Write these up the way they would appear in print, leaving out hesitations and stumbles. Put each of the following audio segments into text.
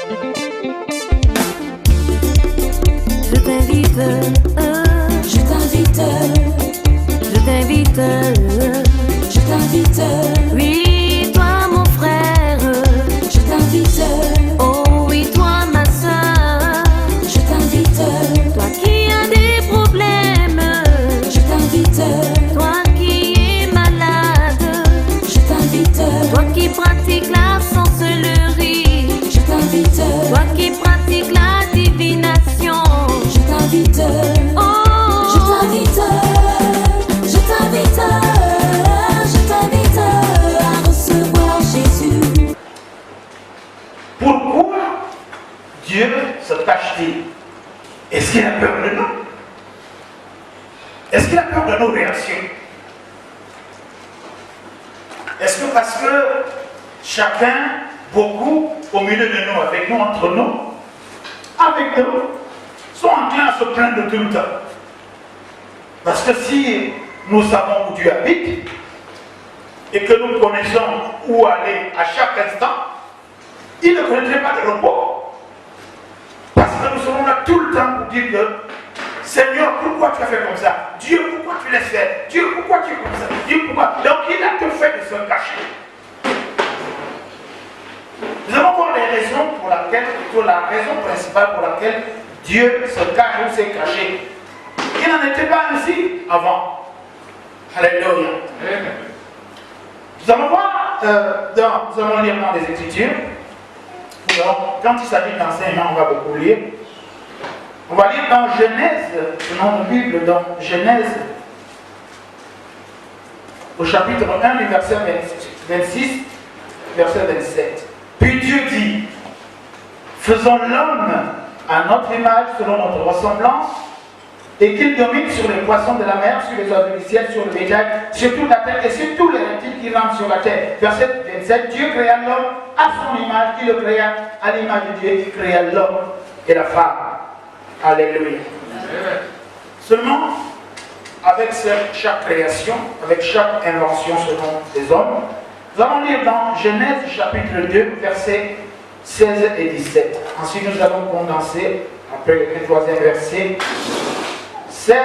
Je t'invite, je t'invite, je t'invite, je t'invite. Oui, toi mon frère, je t'invite. Oh oui, toi ma soeur, je t'invite. Toi qui as des problèmes, je t'invite. Toi qui es malade, je t'invite. Toi qui pratiques la sorcellerie, je t'invite. Toi qui pratiques la divination, je t'invite. Oh, je t'invite, je t'invite, je t'invite à recevoir Jésus. Pourquoi Dieu se cache-t-il? Est-ce qu'il a peur de nous? Est-ce qu'il a peur de nos réactions? Est-ce que parce que chacun, beaucoup, au milieu de nous, avec nous, entre nous, avec nous, sont enclins à se plaindre tout le temps? Parce que si nous savons où Dieu habite et que nous connaissons où aller à chaque instant, il ne connaîtrait pas de repos. Parce que nous serons là tout le temps pour dire que Seigneur, pourquoi tu as fait comme ça? Dieu, pourquoi tu laisses faire? Dieu, pourquoi tu es comme ça? Dieu, pourquoi? Donc il a tout fait de se cacher. Nous allons voir les raisons pour lesquelles, plutôt la raison principale pour laquelle Dieu se cache ou s'est caché. Il n'en était pas ainsi avant. Alléluia. Nous allons voir, nous allons lire dans les Écritures. Quand il s'agit d'enseignement, on va beaucoup lire. On va lire dans Genèse, le nom de Bible, dans Genèse, au chapitre 1, du verset 26, verset 27. Puis Dieu dit, faisons l'homme à notre image, selon notre ressemblance, et qu'il domine sur les poissons de la mer, sur les oiseaux du ciel, sur le bétail, sur toute la terre et sur tous les reptiles qui rampent sur la terre. Verset 27, Dieu créa l'homme à son image, il le créa à l'image de Dieu, il créa l'homme et la femme. Alléluia. Seulement, avec chaque création, avec chaque invention selon les hommes, nous allons lire dans Genèse chapitre 2, versets 16 et 17. Ensuite, nous allons condenser, après le troisième verset, 16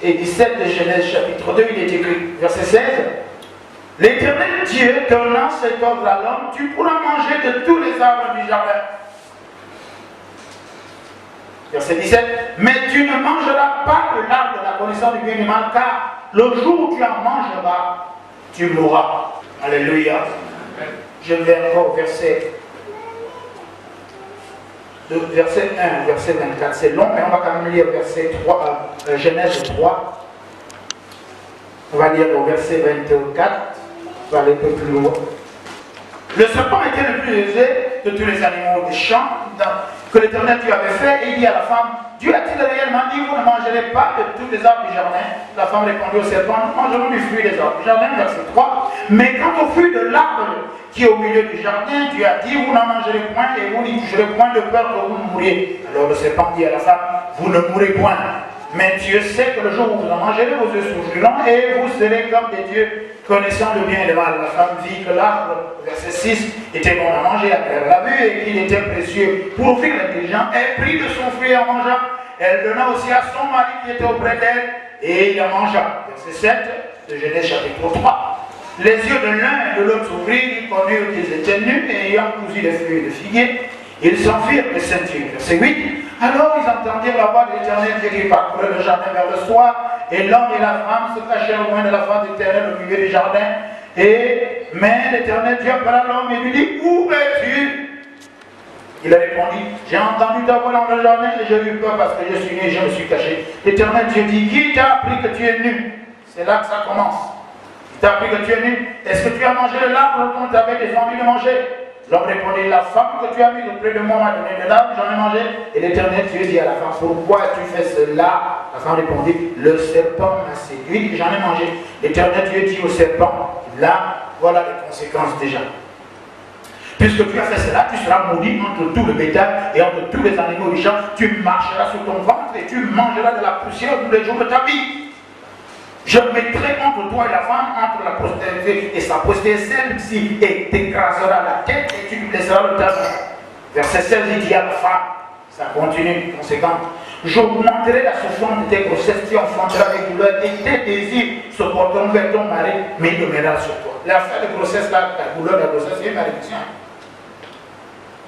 et 17 de Genèse chapitre 2, il est écrit, verset 16. L'Éternel Dieu donnant cet ordre à l'homme, tu pourras manger de tous les arbres du jardin. Verset 17. Mais tu ne mangeras pas de l'arbre de la connaissance du bien et du mal, car le jour où tu en mangeras, tu mourras. Alléluia. Je vais encore au verset 1, verset 24. C'est long, mais on va quand même lire verset 3, Genèse 3. On va lire au verset 24. On va aller un peu plus loin. Le serpent était le plus aisé de tous les animaux des champs que l'Éternel Dieu avait fait, et il dit à la femme, Dieu a-t-il réellement dit, vous ne mangerez pas de tous les arbres du jardin? La femme répondit au serpent, nous mangerons du fruit des arbres du jardin, verset 3. Mais quant au fruit de l'arbre qui est au milieu du jardin, Dieu a dit, vous n'en mangerez point et vous n'y toucherez point de peur que vous mouriez. Alors le serpent dit à la femme, vous ne mourrez point. Mais Dieu sait que le jour où vous en mangerez, vos yeux s'ouvriront et vous serez comme des dieux, connaissant le bien et le mal. La femme vit que l'arbre, verset 6, était bon à manger, elle l'a vu, et qu'il était précieux pour offrir l'intelligent. Elle prit de son fruit en mangeant. Elle donna aussi à son mari qui était auprès d'elle, et il en mangea. Verset 7 de Genèse chapitre 3. Les yeux de l'un et de l'autre s'ouvrirent, ils connurent qu'ils étaient nus, et ayant cousu des feuilles de figuier, ils s'enfuirent de ceinture. Verset 8. Alors ils entendirent la voix de l'Éternel Dieu qui parcourait le jardin vers le soir, et l'homme et la femme se cachèrent loin de la face de l'Éternel au milieu du jardin. Mais l'Éternel Dieu appela l'homme et lui dit, où es-tu? Il a répondu, j'ai entendu ta voix dans le jardin et j'ai eu peur parce que je suis né et je me suis caché. L'Éternel Dieu dit, qui t'a appris que tu es nu? C'est là que ça commence. Qui t'a appris que tu es nu? Est-ce que tu as mangé de l'arbre dont tu avais défendu de manger? L'homme répondit, la femme que tu as mise auprès de moi m'a donné de l'arbre, j'en ai mangé. Et l'Éternel Dieu dit à la femme, pourquoi as-tu fait cela? La femme répondit, le serpent m'a séduit, j'en ai mangé. L'Éternel Dieu dit au serpent, là, voilà les conséquences déjà. Puisque tu as fait cela, tu seras maudit entre tout le bétail et entre tous les animaux du champ. Tu marcheras sur ton ventre et tu mangeras de la poussière tous les jours de ta vie. Je mettrai entre toi et la femme, entre la postérité et sa postérité, celle-ci, et t'écrasera la tête et tu lui laisseras le talon. Verset 16, il dit à la femme, ça continue, conséquent. J'augmenterai la souffrance de tes grossesses, tu enfanteras des douleurs et tes désirs se porteront vers ton mari, mais il demeurera sur toi. L'affaire de grossesse, là, la douleur de la grossesse, c'est une malédiction.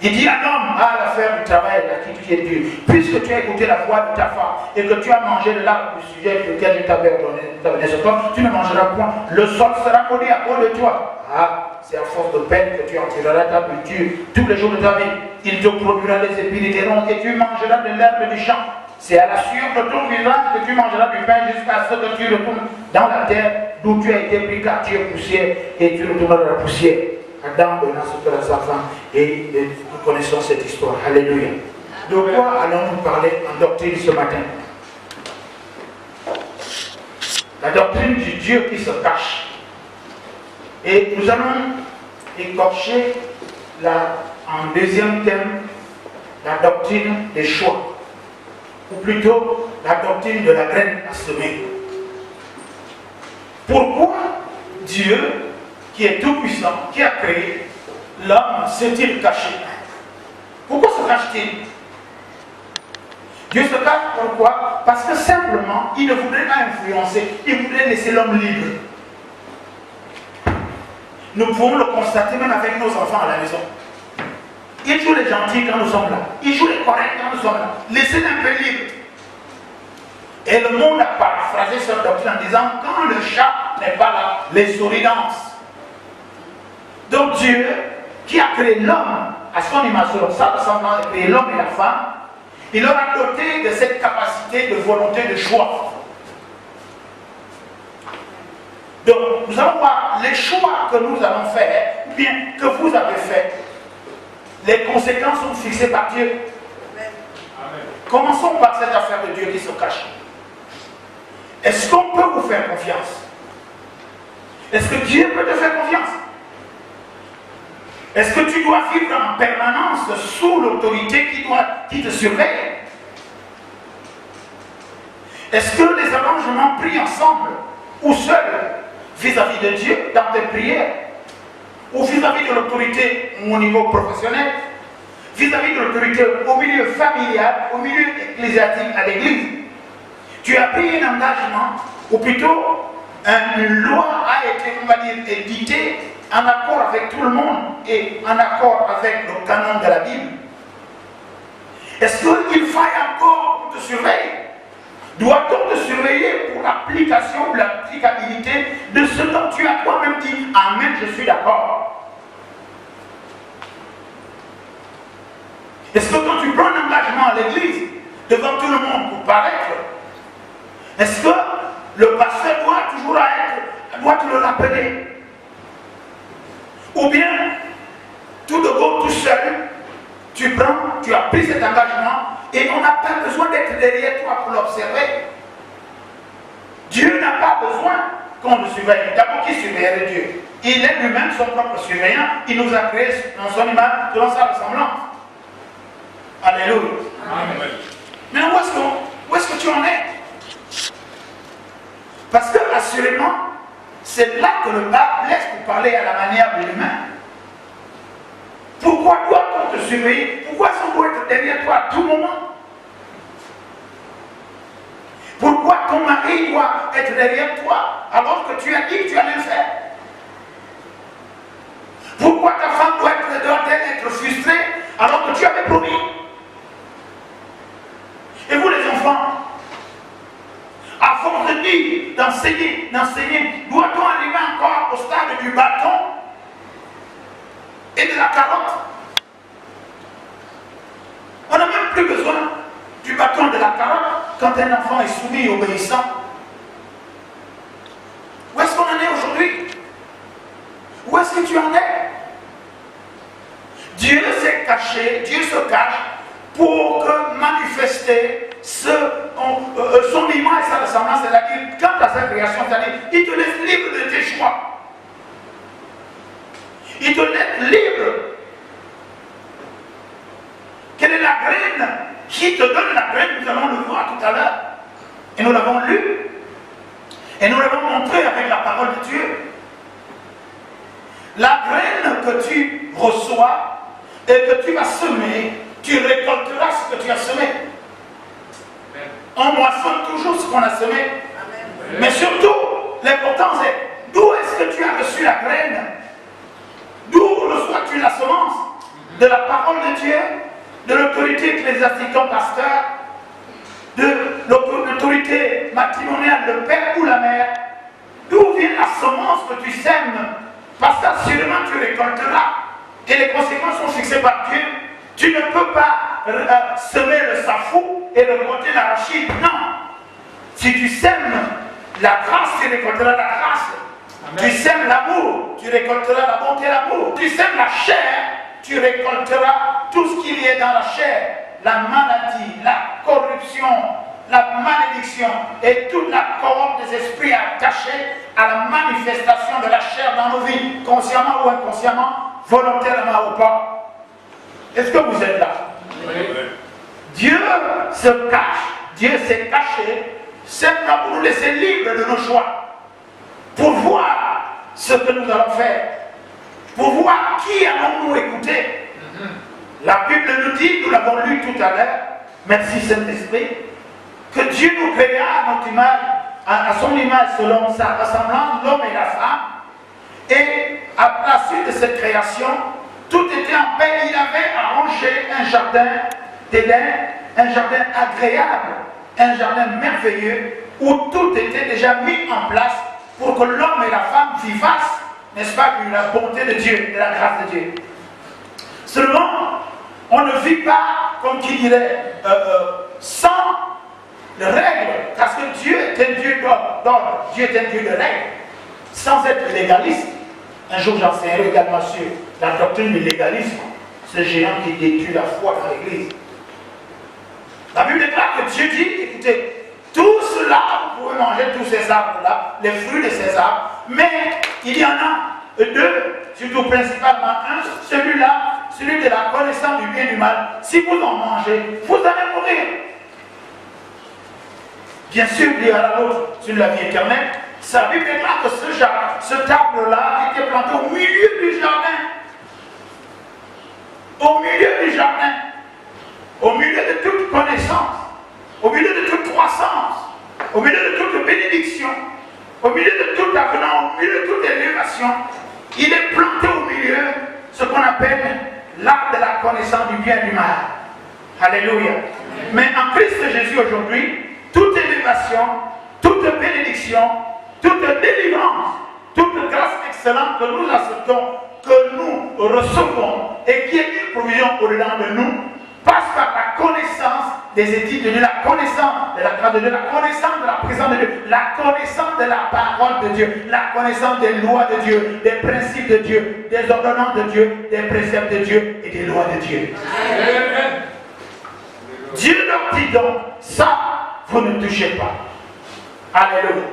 Il dit à l'homme, à l'affaire du travail, qui est dur, puisque tu as écouté la voix de ta femme et que tu as mangé de l'arbre du sujet lequel je t'avais ordonné ce temps, tu ne mangeras point. Le sol sera maudit à cause de toi. Ah, c'est à force de peine que tu en tireras ta nourriture tous les jours de ta vie. Il te produira des épis de terreau et tu mangeras de l'herbe du champ. C'est à la sueur de ton visage que tu mangeras du pain jusqu'à ce que tu retournes dans la terre d'où tu as été pris, car tu es poussière et tu retourneras dans la poussière. Adam donna ce que sa femme et nous connaissons cette histoire. Alléluia. De quoi allons-nous parler en doctrine ce matin? La doctrine du Dieu qui se cache. Et nous allons écorcher en deuxième thème la doctrine des choix, ou plutôt la doctrine de la graine à semer. Pourquoi Dieu, qui est tout puissant, qui a créé l'homme, s'est-il caché? Pourquoi se cache-t-il? Dieu se cache pourquoi? Parce que simplement, il ne voudrait pas influencer, il voudrait laisser l'homme libre. Nous pouvons le constater même avec nos enfants à la maison. Ils jouent les gentils quand nous sommes là, ils jouent les corrects quand nous sommes là. Laissez-les un peu libres. Et le monde a paraphrasé cette doctrine en disant, quand le chat n'est pas là, les souris dansent. Donc Dieu, qui a créé l'homme à son image, selon sa ressemblance, a créé l'homme et la femme, il leur a doté de cette capacité de volonté de choix. Donc nous allons voir les choix que nous allons faire, ou bien que vous avez fait. Les conséquences sont fixées par Dieu. Amen. Commençons par cette affaire de Dieu qui se cache. Est-ce qu'on peut vous faire confiance? Est-ce que Dieu peut te faire confiance? Est-ce que tu dois vivre en permanence sous l'autorité qui te surveille? Est-ce que les arrangements pris ensemble ou seuls vis-à-vis de Dieu dans tes prières ou vis-à-vis de l'autorité au niveau professionnel, vis-à-vis de l'autorité au milieu familial, au milieu ecclésiastique à l'église, tu as pris un engagement, ou plutôt une loi a été, on va dire, éditée en accord avec tout le monde et en accord avec le canon de la Bible. Est-ce qu'il faille encore qu'on te surveille? Doit-on te surveiller pour l'application ou l'applicabilité de ce dont tu as toi-même dit? Amen, je suis d'accord. Est-ce que quand tu prends un engagement à l'église, devant tout le monde pour paraître, est-ce que le pasteur doit toujours doit te le rappeler? Ou bien, tout de go, tout seul, tu as pris cet engagement et on n'a pas besoin d'être derrière toi pour l'observer. Dieu n'a pas besoin qu'on le surveille. D'abord, qui surveillerait Dieu? Il est lui-même son propre surveillant. Il nous a créés dans son image, dans sa ressemblance. Alléluia. Amen. Mais où est-ce que tu en es? Parce que, assurément, c'est là que le pape laisse pour parler à la manière de l'humain. Pourquoi doit-on te surveiller? Pourquoi est-ce qu'on doit être derrière toi à tout moment? Pourquoi ton mari doit être derrière toi alors que tu as dit que tu allais le faire? Pourquoi ta femme doit-elle être frustrée alors que tu avais promis? Et vous les enfants, à force de dire, d'enseigner, doit-on arriver encore au stade du bâton et de la carotte? On n'a même plus besoin du bâton de la carotte quand un enfant est soumis et obéissant. Où est-ce qu'on en est aujourd'hui? Où est-ce que tu en es? Dieu s'est caché, Dieu se cache pour manifester son image et sa ressemblance, c'est-à-dire quant à sa création, c'est-à-dire il te laisse libre de tes choix. Il te laisse libre. Quelle est la graine qui te donne la graine? Nous allons le voir tout à l'heure. Et nous l'avons lu. Et nous l'avons montré avec la parole de Dieu. La graine que tu reçois et que tu vas semer, tu récolteras ce que tu as semé. On moissonne toujours ce qu'on a semé. Mais surtout, l'important c'est d'où est-ce que tu as reçu la graine? D'où reçois-tu la semence? De la parole de Dieu, de l'autorité ecclésiastique ton pasteur, de l'autorité matrimoniale, le père ou la mère. D'où vient la semence que tu sèmes? Parce qu'assurément tu récolteras. Et les conséquences sont fixées par Dieu. Tu ne peux pas semer le safou et récolter l'arachide. Non. Si tu sèmes la grâce, tu récolteras la grâce. Amen. Tu sèmes l'amour, tu récolteras la bonté et l'amour. Tu sèmes la chair, tu récolteras tout ce qu'il y a dans la chair. La maladie, la corruption, la malédiction et toute la cohorte des esprits attachés à la manifestation de la chair dans nos vies, consciemment ou inconsciemment, volontairement ou pas. Est-ce que vous êtes là? Oui. Dieu se cache, Dieu s'est caché simplement pour nous laisser libres de nos choix, pour voir ce que nous allons faire, pour voir qui allons-nous écouter. La Bible nous dit, nous l'avons lu tout à l'heure, merci Saint-Esprit, que Dieu nous créa à notre image, à son image selon sa ressemblance, l'homme et la femme. Et à la suite de cette création, tout était en paix. Il avait arrangé un jardin d'Éden, un jardin agréable, un jardin merveilleux, où tout était déjà mis en place pour que l'homme et la femme vivassent, n'est-ce pas, de la bonté de Dieu, de la grâce de Dieu. Seulement, on ne vit pas, comme qui dirait, sans règles, parce que Dieu est un Dieu d'ordre, Dieu est un Dieu de règles, sans être légaliste. Un jour, j'enseignerai également sur la doctrine du légalisme, ce géant qui détruit la foi dans l'Église. La Bible déclare que Dieu dit, écoutez, tout cela, vous pouvez manger tous ces arbres-là, les fruits de ces arbres, mais il y en a deux, surtout principalement un, celui-là, celui de la connaissance du bien et du mal. Si vous en mangez, vous allez mourir. Bien sûr, il y aura l'autre sur la vie éternelle. Sa Bible déclare que ce arbre-là était planté au milieu du jardin. Au milieu du jardin. Au milieu de toute connaissance. Au milieu de toute croissance. Au milieu de toute bénédiction. Au milieu de tout avenant. Au milieu de toute élévation. Il est planté au milieu, ce qu'on appelle l'arbre de la connaissance du bien et du mal. Alléluia. Mais en Christ Jésus aujourd'hui, toute élévation, toute bénédiction, toute délivrance, toute grâce excellente que nous acceptons, que nous recevons et qui est une provision au-dedans de nous, passe par la connaissance des études de Dieu, la connaissance de la grâce de Dieu, la connaissance de la présence de Dieu, la connaissance de la parole de Dieu, la connaissance des lois de Dieu, des principes de Dieu, des ordonnances de Dieu, des préceptes de Dieu et des lois de Dieu. Amen. Dieu leur dit donc, ça, vous ne touchez pas. Alléluia.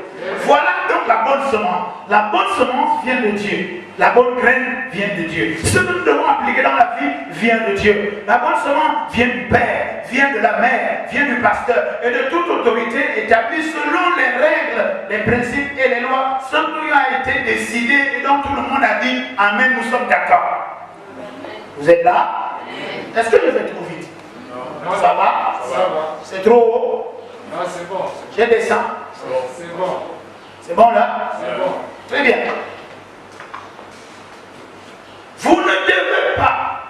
Voilà donc la bonne semence. La bonne semence vient de Dieu. La bonne graine vient de Dieu. Ce que nous devons appliquer dans la vie vient de Dieu. La bonne semence vient du Père, vient de la mère, vient du pasteur et de toute autorité établie selon les règles, les principes et les lois. Ce qui a été décidé et dont tout le monde a dit Amen, nous sommes d'accord. Vous êtes là? Est-ce que je vais trop vite? Non. Ça va? Ça va. C'est trop haut? Non, c'est bon. Je descends. C'est bon. C'est bon là? C'est bon. Très bien. Vous ne devez pas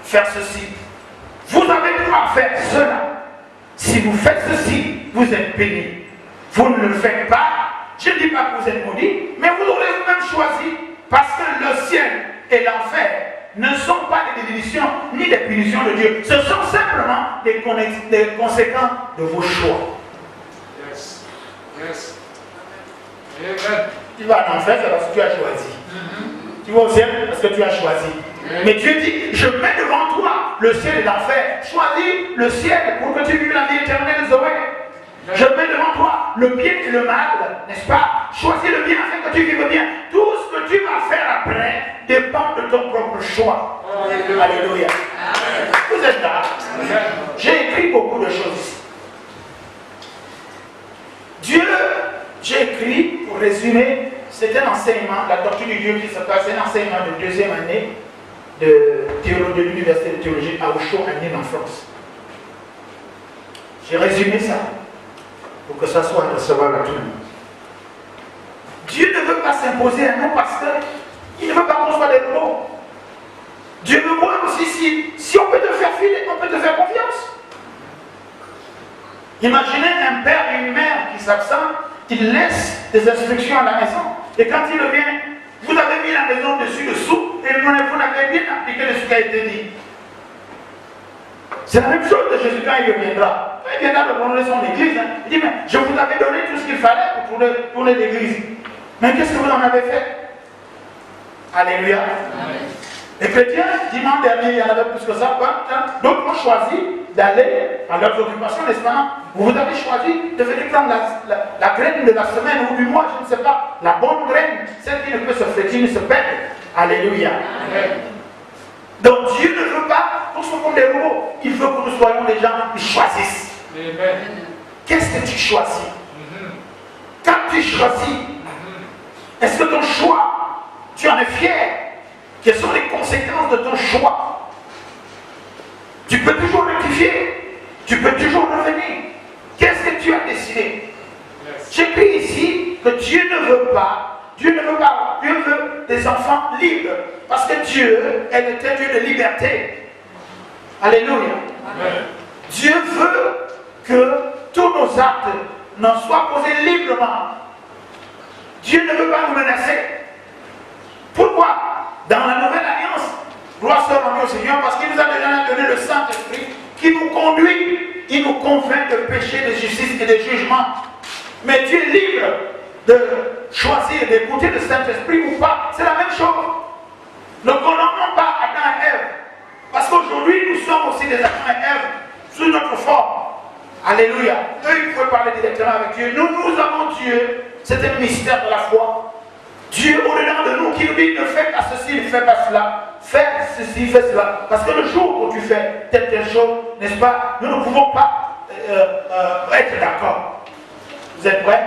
faire ceci. Vous avez pouvoir faire cela. Si vous faites ceci, vous êtes béni. Vous ne le faites pas, je ne dis pas que vous êtes maudit, mais vous aurez vous-même choisi, parce que le ciel et l'enfer ne sont pas des bénédictions ni des punitions de Dieu. Ce sont simplement des conséquences de vos choix. Yes. Yes. Amen. Tu vas en enfer, c'est parce que tu as choisi. Tu vas au ciel parce que tu as choisi. Mais Dieu dit, je mets devant toi le ciel et l'enfer. Choisis le ciel pour que tu vives la vie éternelle, Zoé. Je mets devant toi le bien et le mal, n'est-ce pas? Choisis le bien afin que tu vives bien. Tout ce que tu vas faire après dépend de ton propre choix. Alléluia. Alléluia. Vous êtes là? J'ai écrit beaucoup de choses ici. Dieu, j'ai écrit, pour résumer, c'est un enseignement, la doctrine du Dieu qui se passe, c'est un enseignement de deuxième année de l'université de théologie à Osho, à Nîmes en France. J'ai résumé ça pour que ça soit recevable à tout le monde. Dieu ne veut pas s'imposer à nous parce qu'il ne veut pas qu'on soit des robots. Dieu veut voir aussi si on peut te faire filer, on peut te faire confiance. Imaginez un père et une mère qui s'absentent, ils laissent des instructions à la maison. Et quand il revient, vous avez mis la maison dessus-dessous et vous n'avez bien appliqué ce qui a été dit. C'est la même chose de Jésus quand il reviendra. Quand il viendra de prendre son église, il dit, mais je vous avais donné tout ce qu'il fallait pour tourner l'église. Mais qu'est-ce que vous en avez fait? Alléluia. Amen. Les chrétiens, dimanche dernier, il y en avait plus que ça. D'autres ont choisi d'aller à leurs occupations, n'est-ce pas? Vous avez choisi de venir prendre la graine de la semaine ou du mois, je ne sais pas. La bonne graine, celle qui ne peut se fléchir, ne se perdre. Alléluia. Amen. Donc Dieu ne veut pas qu'on soit comme des robots. Il veut que nous soyons des gens qui choisissent. Amen. Qu'est-ce que tu choisis? Quand tu choisis, est-ce que ton choix, tu en es fier? Quelles sont les conséquences de ton choix? Tu peux toujours rectifier. Tu peux toujours revenir. Qu'est-ce que tu as décidé? J'écris ici que Dieu ne veut pas. Dieu veut des enfants libres. Parce que Dieu est le Dieu de liberté. Alléluia. Amen. Dieu veut que tous nos actes n'en soient posés librement. Dieu ne veut pas nous menacer. Pourquoi? Dans la nouvelle alliance, gloire soit rendue au Seigneur, parce qu'il nous a déjà donné le Saint-Esprit qui nous conduit, il nous convainc de péché, de justice et de jugement. Mais tu es libre de choisir d'écouter le Saint-Esprit ou pas. C'est la même chose. Ne condamnons pas Adam et Ève. Parce qu'aujourd'hui, nous sommes aussi des Adam et Ève sous notre forme. Alléluia. Eux, ils pouvaient parler directement avec Dieu. Nous avons Dieu. C'est un mystère de la foi. Dieu au-dedans de nous qui nous dit ne fais pas ceci, ne fais pas cela. Fais ceci, fais cela. Parce que le jour où tu fais telle chose, n'est-ce pas, nous ne pouvons pas être d'accord. Vous êtes prêts?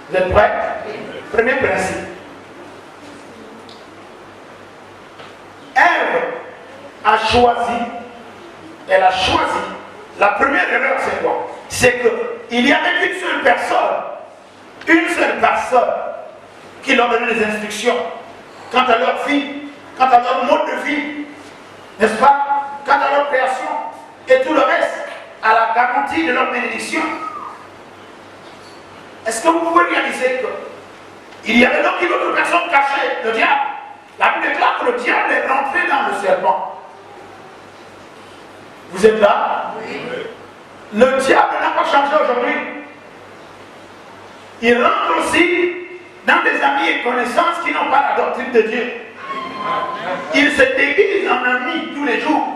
Vous êtes prêts? Premier principe. Ève a choisi, elle a choisi. La première erreur, c'est quoi? C'est qu'il y avait une seule personne qui leur donnait les instructions quant à leur vie, quant à leur mode de vie, n'est-ce pas? Quant à leur création et tout le reste, à la garantie de leur bénédiction. Est-ce que vous pouvez réaliser qu'il y avait donc une autre personne cachée, le diable? La Bible déclare que le diable est rentré dans le serpent. Vous êtes là? Oui. Le diable n'a pas changé aujourd'hui. Il rentre aussi dans des amis et connaissances qui n'ont pas la doctrine de Dieu. Il se déguise en ami tous les jours.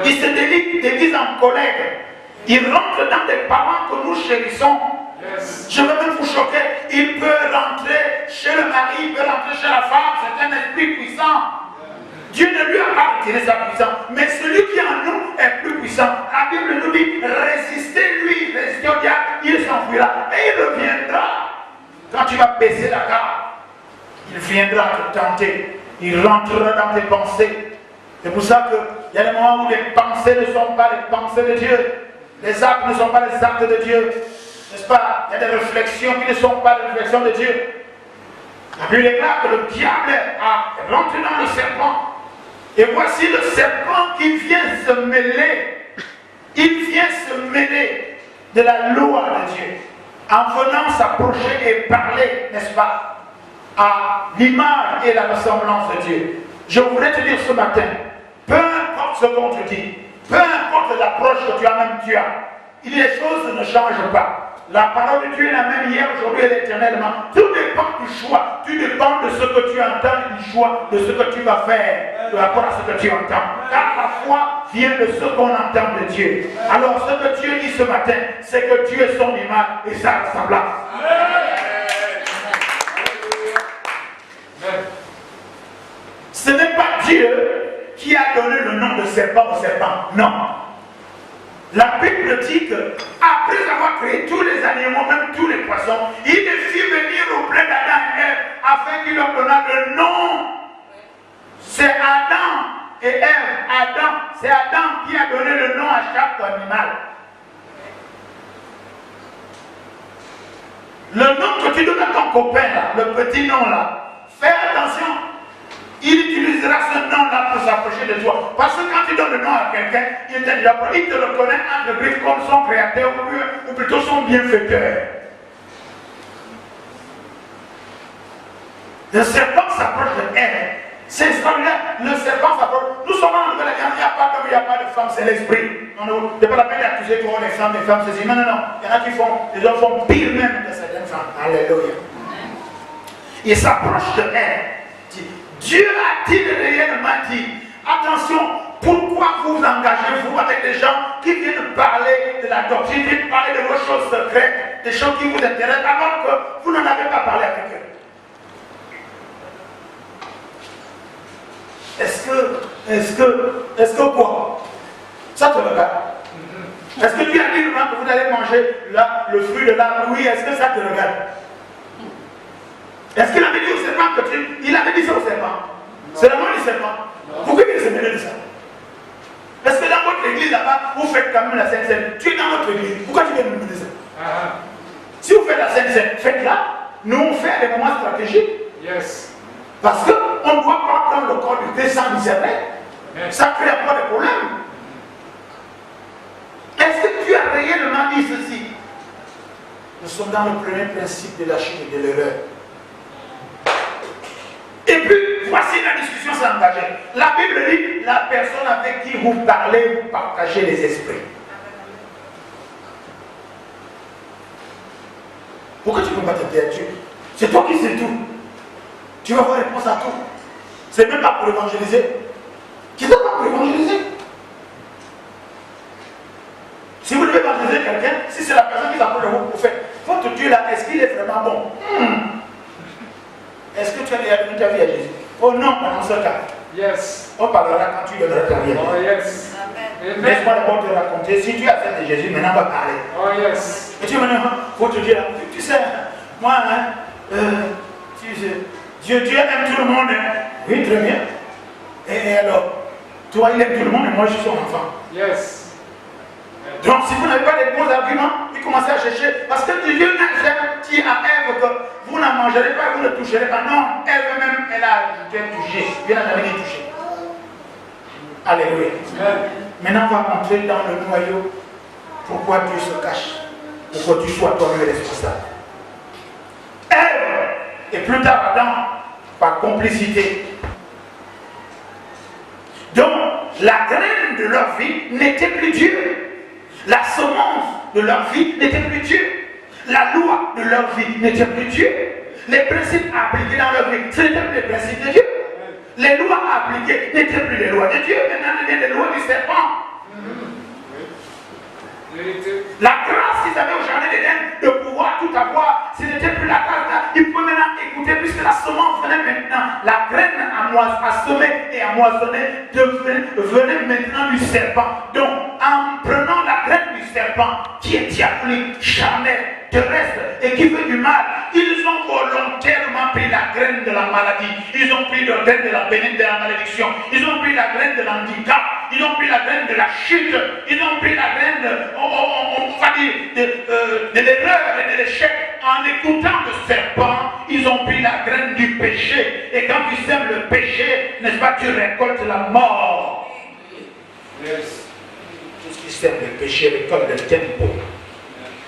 Il se déguise en collègue. Il rentre dans des parents que nous chérissons. Je veux même vous choquer. Il peut rentrer chez le mari, il peut rentrer chez la femme. C'est un esprit puissant. Dieu ne lui a pas retiré sa puissance. Mais celui qui en nous est plus puissant. La Bible nous dit, résistez-lui, résistez au diable, il s'enfuira. Et il reviendra. Quand tu vas baisser la garde, il viendra te tenter. Il rentrera dans tes pensées. C'est pour ça qu'il y a des moments où les pensées ne sont pas les pensées de Dieu. Les actes ne sont pas les actes de Dieu. N'est-ce pas? Il y a des réflexions qui ne sont pas les réflexions de Dieu. La Bible déclare que le diable a rentré dans le serpent. Et voici le serpent qui vient se mêler. Il vient se mêler de la loi de Dieu. En venant s'approcher et parler, n'est-ce pas, à l'image et la ressemblance de Dieu. Je voudrais te dire ce matin, peu importe ce qu'on te dit, peu importe l'approche que tu as, même tu as, les choses ne changent pas. La parole de Dieu est la même hier, aujourd'hui et éternellement. Tout dépend du choix. Tout dépend de ce que tu entends et du choix de ce que tu vas faire par rapport à ce que tu entends. Car la foi vient de ce qu'on entend de Dieu. Alors ce que Dieu dit ce matin, c'est que tu es son image et sa ressemblance. Ce n'est pas Dieu qui a donné le nom de serpent au serpent. Non. La Bible dit qu'après avoir créé tous les animaux, même tous les poissons, il les fit venir auprès d'Adam et Ève afin qu'il leur donnât le nom C'est Adam et Ève. Adam, c'est Adam qui a donné le nom à chaque animal. Le nom que tu donnes à ton copain, là, le petit nom là, fais attention. Il utilisera ce nom-là pour s'approcher de toi. Parce que quand tu donnes le nom à quelqu'un, il te reconnaît entre griffes comme son créateur ou plutôt son bienfaiteur. Le serpent s'approche de Ève. C'est extraordinaire. Le serpent s'approche. Nous sommes en Nouvelle-Alliance, il n'y a pas d'homme, il n'y a pas de femme, c'est l'esprit. C'est pas la peine d'accuser toi les femmes, ceci. Non. Il y en a qui font, les hommes font pire même que certaines femmes. Alléluia. Il s'approche de Ève. Dieu a-t-il réellement dit, attention, pourquoi vous engagez-vous avec des gens qui viennent parler de la doctrine, qui viennent parler de vos choses secrètes, des choses qui vous intéressent, alors que vous n'en avez pas parlé avec eux? Est-ce que quoi? Ça te regarde. Est-ce que tu as dit que vous allez manger là, le fruit de l'arbre? Oui, est-ce que ça te regarde? Est-ce qu'il avait dit au serpent que il avait dit ça au serpent? C'est la mort du serpent. Pourquoi il s'est mêlé de ça? Est-ce que dans votre église là-bas, vous faites quand même la Sainte Seine? Tu es dans votre église. Pourquoi tu viens me demander ça? Si vous faites la Sainte Seine, faites-la. Nous, on fait des moments stratégiques. Yes. Parce qu'on ne doit pas prendre le corps du Christ sans discerner. Ça crée encore des problèmes. Est-ce que tu as réellement dit ceci? Nous sommes dans le premier principe de la chute et de l'erreur. Et puis, voici la discussion s'est engagée. La Bible dit, la personne avec qui vous parlez, vous partagez les esprits. Pourquoi tu ne peux pas te taire? C'est toi qui sais tout. Tu vas avoir réponse à tout. C'est même pas pour évangéliser. Qui n'est pas pour évangéliser? Si vous devez évangéliser quelqu'un, si c'est la personne qui s'approche de vous pour faire, votre Dieu là, est-ce qu'il est vraiment bon? Est-ce que tu as déjà donné ta vie à Jésus? Oh non, pas dans ce cas. Yes. On parlera quand tu donneras ta vie à Jésus. Oh yes. Laisse-moi d'abord te raconter. Si tu as fait de Jésus, maintenant on va parler. Oh yes. Et tu vas maintenant, faut te dire, tu sais, moi, tu sais, Dieu aime tout le monde. Oui, très bien. Et alors, toi, il aime tout le monde et moi, je suis son enfant. Yes. Donc, si vous n'avez pas les bons arguments, vous commencez à chercher. Parce que Dieu n'a jamais dit à Ève que vous n'en mangerez pas, vous ne toucherez pas. Non, elle-même, elle a ajouté toucher. Dieu n'a jamais dit toucher. Alléluia. Maintenant, on va entrer dans le noyau. Pourquoi Dieu se cache? Pour que tu sois toi-même responsable. Ève, et plus tard Adam, par complicité. Donc, la graine de leur vie n'était plus Dieu. La semence de leur vie n'était plus Dieu. La loi de leur vie n'était plus Dieu. Les principes appliqués dans leur vie, ce n'étaient plus les principes de Dieu. Les lois appliquées n'étaient plus les lois de Dieu. Maintenant, ce étaient les lois du serpent. La grâce qu'ils avaient au jardin d'Éden de pouvoir tout avoir, ce n'était plus la grâce là. Ils pouvaient maintenant écouter, puisque la semence venait maintenant, la graine à semer et à moissonner venait maintenant du serpent. Donc, en prenant la graine du serpent, qui est diabolique, charnel, terrestre et qui fait du mal, ils ont volontairement pris la graine de la maladie, ils ont pris la graine de la bénédiction, de la malédiction, ils ont pris la graine de l'handicap, ils ont pris la graine de la chute, ils ont pris la graine, on va dire, de l'erreur et de l'échec. En écoutant le serpent, ils ont pris la graine du péché. Et quand tu sèmes le péché, n'est-ce pas, tu récoltes la mort. Yes. Tout ce qui sème le péché récolte le tempo.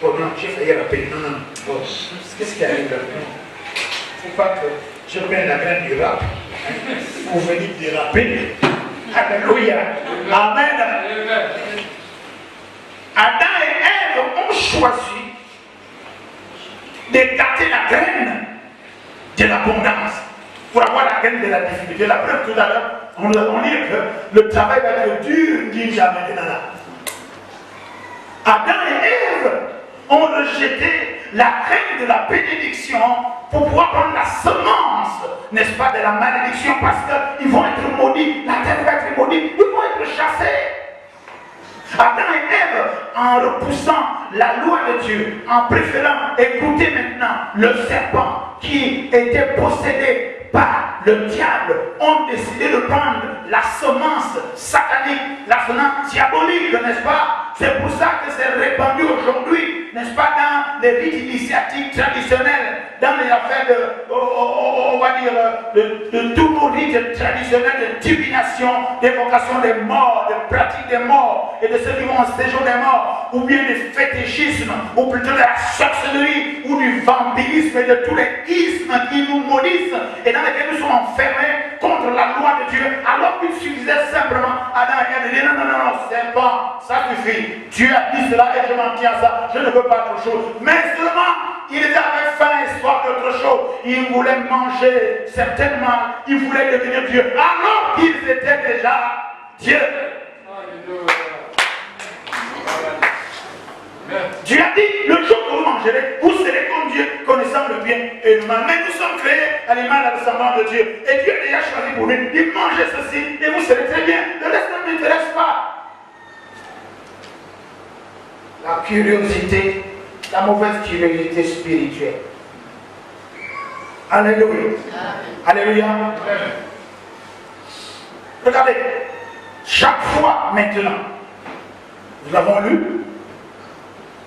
Oh non, j'ai failli rappeler. Non. Oh, qu'est-ce qui arrive là? Il ne faut pas que je prenne la graine du rap pour venir déraper. Alléluia. Amen. Adam et Ève ont choisi d'écarter la graine de l'abondance pour avoir la graine de la difficulté. La preuve tout à l'heure, on dit que le travail va être dur, dit jamais. Adam et Ève ont rejeté la graine de la bénédiction pour pouvoir prendre la semence, n'est-ce pas, de la malédiction, parce qu'ils vont être maudits, la terre va être maudite, ils vont être chassés. Adam et Ève, en repoussant la loi de Dieu, en préférant écouter maintenant le serpent qui était possédé par le diable ont décidé de prendre la semence satanique, la semence diabolique, n'est-ce pas? C'est pour ça que c'est répandu aujourd'hui, n'est-ce pas, dans les rites initiatiques traditionnels, dans les affaires on va dire, de tous nos rites traditionnels de divination, d'évocation des morts, de pratique des morts et de ceux qui vont en séjour des morts, ou bien du fétichisme, ou plutôt de la sorcellerie, ou du vampirisme et de tous les ismes qui nous maudissent et dans lesquels nous sommes enfermés contre la loi de Dieu, alors qu'il suffisait simplement à Adam et Ève de dire non, c'est bon, ça suffit. Dieu a dit cela et je m'en tiens à ça, je ne veux pas autre chose. Mais seulement, ils avaient faim et soif d'autre chose. Ils voulaient manger, certainement, ils voulaient devenir Dieu, alors qu'ils étaient déjà Dieu. Dieu a dit, le jour que vous mangerez, vous serez comme Dieu, connaissant le bien et le mal. Mais nous sommes créés à l'image et à la ressemblance de Dieu. Et Dieu a déjà choisi pour nous. Il mangez ceci et vous serez très bien. Le reste ne m'intéresse pas. La curiosité, la mauvaise curiosité spirituelle. Alléluia. Alléluia. Regardez, chaque fois maintenant, nous l'avons lu,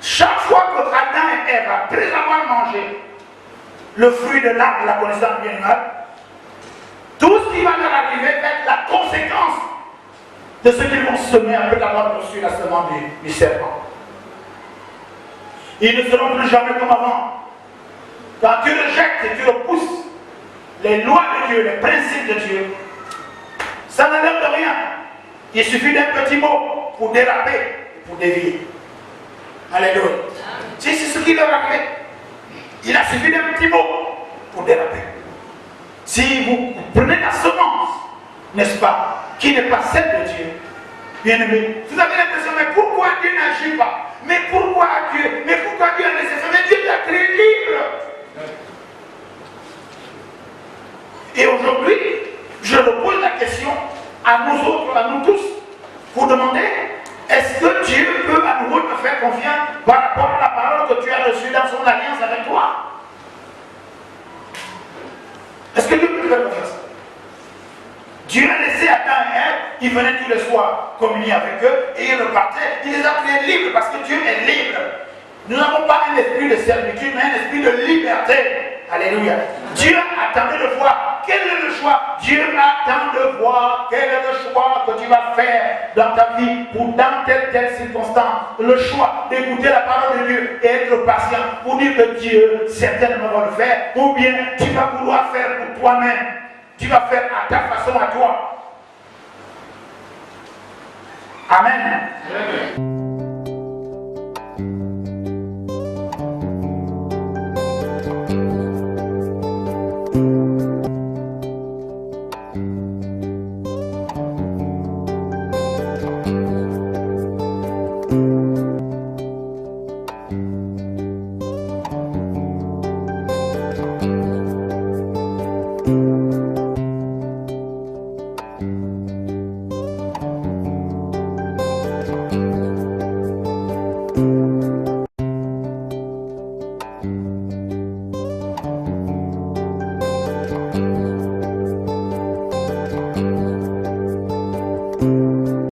chaque fois que Adam et Ève, après avoir mangé le fruit de l'arbre de la connaissance bien et mal, tout ce qui va leur arriver va être la conséquence de ce qu'ils vont semer après avoir reçu la semence du serpent. Ils ne seront plus jamais comme avant. Quand tu rejettes et tu repousses les lois de Dieu, les principes de Dieu, ça n'enlève de rien. Il suffit d'un petit mot pour déraper et pour dévier. Alléluia. C'est ce qui leur a fait. Il a suffi d'un petit mot pour déraper. Si vous prenez la semence, n'est-ce pas, qui n'est pas celle de Dieu, bien aimé, vous avez l'impression, mais pourquoi Dieu n'agit pas? Mais pourquoi Dieu? Mais pourquoi Dieu a laissé faire? Mais Dieu t'a créé libre. Et aujourd'hui, je repose la question à nous autres, à nous tous, pour demander, est-ce que Dieu peut à nouveau te faire confiance par rapport à la parole que tu as reçue dans son alliance avec toi? Est-ce que Dieu peut te faire confiance? Dieu a laissé Adam et Ève, ils venaient tous les soirs communier avec eux et ils repartaient. Il les a créés libres parce que Dieu est libre. Nous n'avons pas un esprit de servitude, mais un esprit de liberté. Alléluia. Dieu attendait de voir quel est le choix. Dieu attend de voir quel est le choix que tu vas faire dans ta vie pour dans telle circonstance. Le choix d'écouter la parole de Dieu et être patient pour dire que Dieu certainement va le faire. Ou bien tu vas vouloir faire pour toi-même. Tu vas faire à ta façon à toi. Amen. Amen.